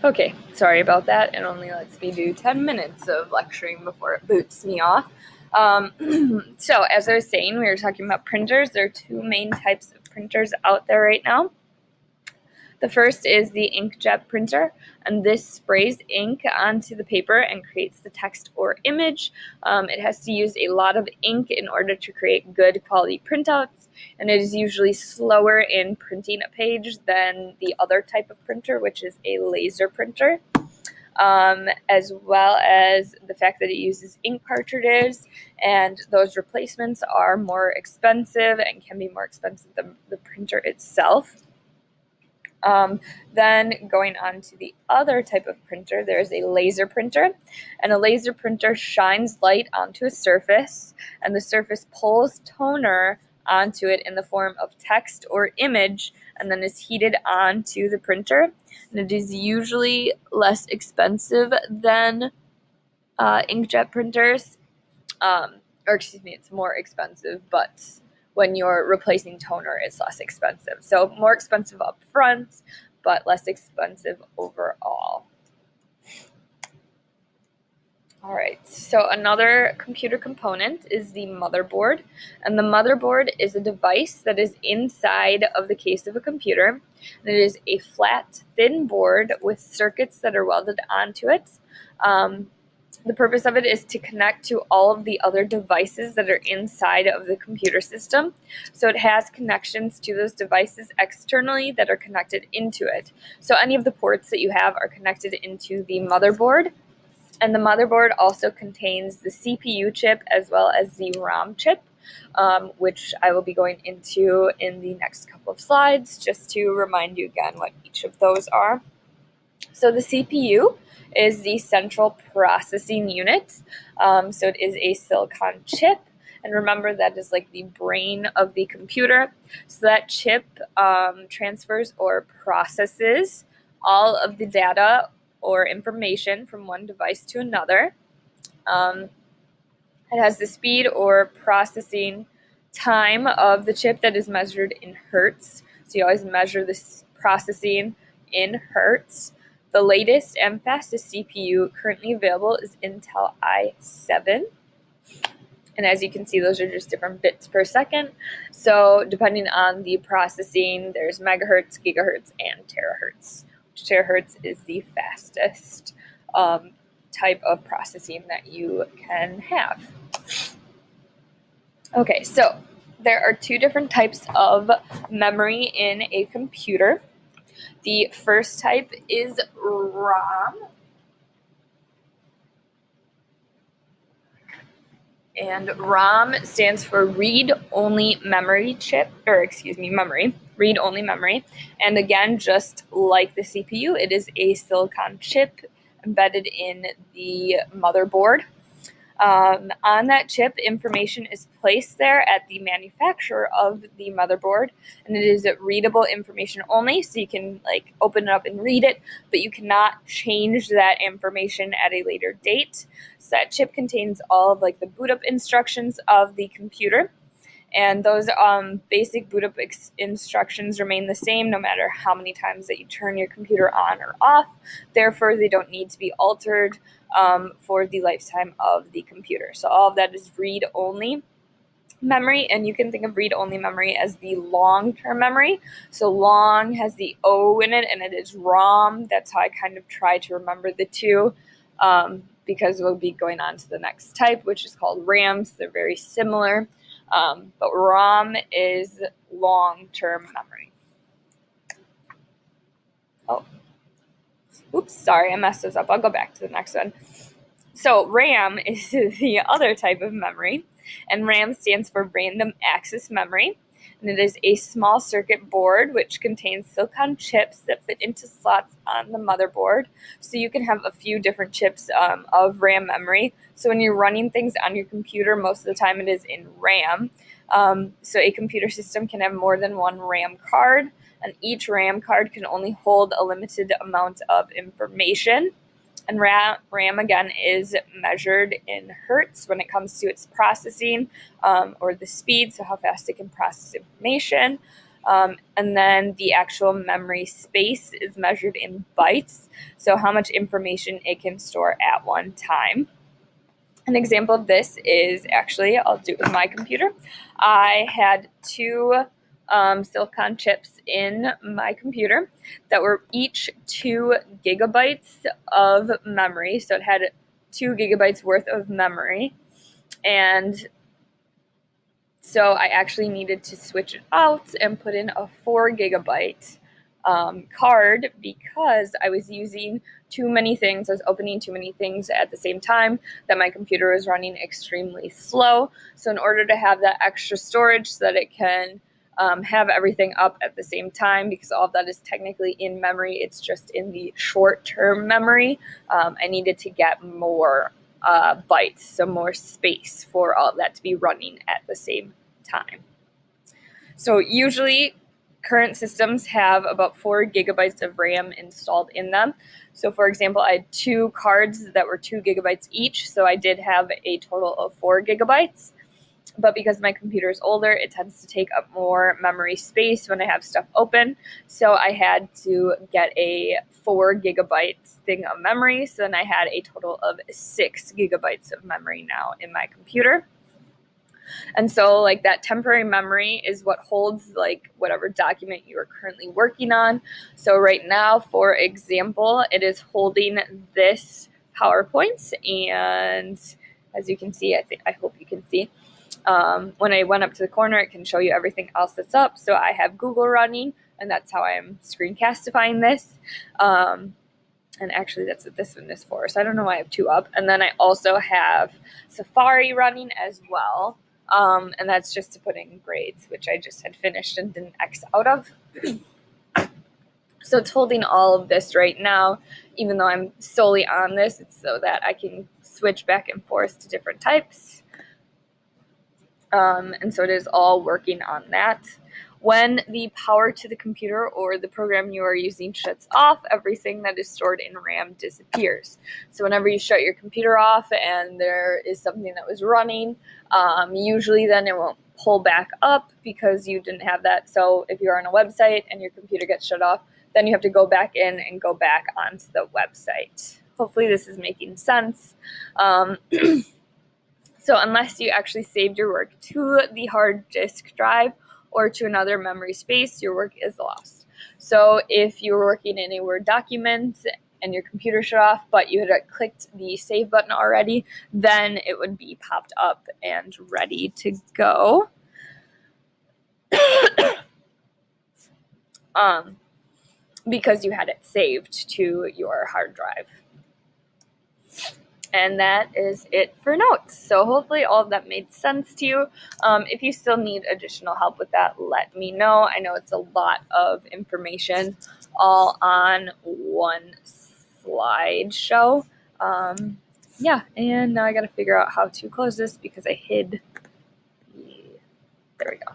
Okay, sorry about that. It only lets me do 10 minutes of lecturing before it boots me off. So, as I was saying, we were talking about printers. There are two main types of printers out there right now. The first is the inkjet printer, and this sprays ink onto the paper and creates the text or image. It has to use a lot of ink in order to create good quality printouts, and it is usually slower in printing a page than the other type of printer, which is a laser printer. As well as the fact that it uses ink cartridges, and those replacements are more expensive and can be more expensive than the printer itself. Then going on to the other type of printer, there's a laser printer, and a laser printer shines light onto a surface, and the surface pulls toner onto it in the form of text or image, and then is heated onto the printer. And it is usually less expensive than inkjet printers, or excuse me, it's more expensive, but when you're replacing toner, it's less expensive. So more expensive up front, but less expensive overall. All right, so another computer component is the motherboard, and the motherboard is a device that is inside of the case of a computer. And it is a flat, thin board with circuits that are welded onto it. The purpose of it is to connect to all of the other devices that are inside of the computer system. So it has connections to those devices externally that are connected into it. So any of the ports that you have are connected into the motherboard. And the motherboard also contains the CPU chip as well as the ROM chip, which I will be going into in the next couple of slides, just to remind you again what each of those are. So the CPU is the central processing unit. So it is a silicon chip. And remember, that is like the brain of the computer. So that chip transfers or processes all of the data or information from one device to another. It has the speed or processing time of the chip that is measured in hertz. So you always measure this processing in hertz. The latest and fastest CPU currently available is Intel i7. And as you can see, those are just different bits per second. So depending on the processing, there's megahertz, gigahertz, and terahertz. Terahertz is the fastest type of processing that you can have. Okay, so there are two different types of memory in a computer. The first type is ROM. And ROM stands for read-only memory chip, or excuse me, memory, read-only memory. And again, just like the CPU, it is a silicon chip embedded in the motherboard. On that chip, information is placed there at the manufacturer of the motherboard, and it is readable information only, so you can like open it up and read it, but you cannot change that information at a later date. So that chip contains all of like the boot up instructions of the computer, and those basic boot up instructions remain the same no matter how many times that you turn your computer on or off. Therefore, they don't need to be altered for the lifetime of the computer. So all of that is read-only memory, and you can think of read-only memory as the long-term memory. So long has the O in it, and it is ROM. That's how I kind of try to remember the two, because we'll be going on to the next type, which is called RAM. So they're very similar. But ROM is long-term memory. Oh, oops, sorry, I messed this up. I'll go back to the next one. So RAM is the other type of memory, and RAM stands for random access memory. And it is a small circuit board which contains silicon chips that fit into slots on the motherboard. So you can have a few different chips of RAM memory. So when you're running things on your computer, most of the time it is in RAM. So a computer system can have more than one RAM card, and each RAM card can only hold a limited amount of information. And RAM again is measured in hertz when it comes to its processing, or the speed, so how fast it can process information. And then the actual memory space is measured in bytes, so how much information it can store at one time. An example of this is actually, I'll do it with my computer. I had two silicon chips in my computer that were each 2 gigabytes of memory. So it had 2 gigabytes worth of memory. And so I actually needed to switch it out and put in a 4 gigabyte card because I was using too many things. I was opening too many things at the same time that my computer was running extremely slow. So in order to have that extra storage so that it can have everything up at the same time, because all of that is technically in memory, it's just in the short-term memory, I needed to get more bytes, so more space for all of that to be running at the same time. So usually current systems have about 4 gigabytes of RAM installed in them. So for example, I had 2 cards that were 2 gigabytes each, so I did have a total of 4 gigabytes. But because my computer is older, it tends to take up more memory space when I have stuff open. So I had to get a 4 gigabytes thing of memory. So then I had a total of 6 gigabytes of memory now in my computer. And so like that temporary memory is what holds like whatever document you are currently working on. So right now, for example, it is holding this PowerPoint, and as you can see, I hope you can see, when I went up to the corner, it can show you everything else that's up. So I have Google running, and that's how I'm screencastifying this. And actually, that's what this one is for. So I don't know why I have 2 up. And then I also have Safari running as well. And that's just to put in grades, which I just had finished and didn't X out of. So it's holding all of this right now, even though I'm solely on this. It's so that I can switch back and forth to different types. And so it is all working on that. When the power to the computer or the program you are using shuts off, everything that is stored in RAM disappears. So whenever you shut your computer off and there is something that was running, usually then it won't pull back up because you didn't have that. So if you're on a website and your computer gets shut off, then you have to go back in and go back onto the website. Hopefully this is making sense. So unless you actually saved your work to the hard disk drive or to another memory space, your work is lost. So if you were working in a Word document and your computer shut off, but you had clicked the save button already, then it would be popped up and ready to go. Because you had it saved to your hard drive. And that is it for notes. So hopefully all of that made sense to you. If you still need additional help with that, let me know. I know it's a lot of information all on one slideshow. Yeah, and now I got to figure out how to close this because I hid. There we go.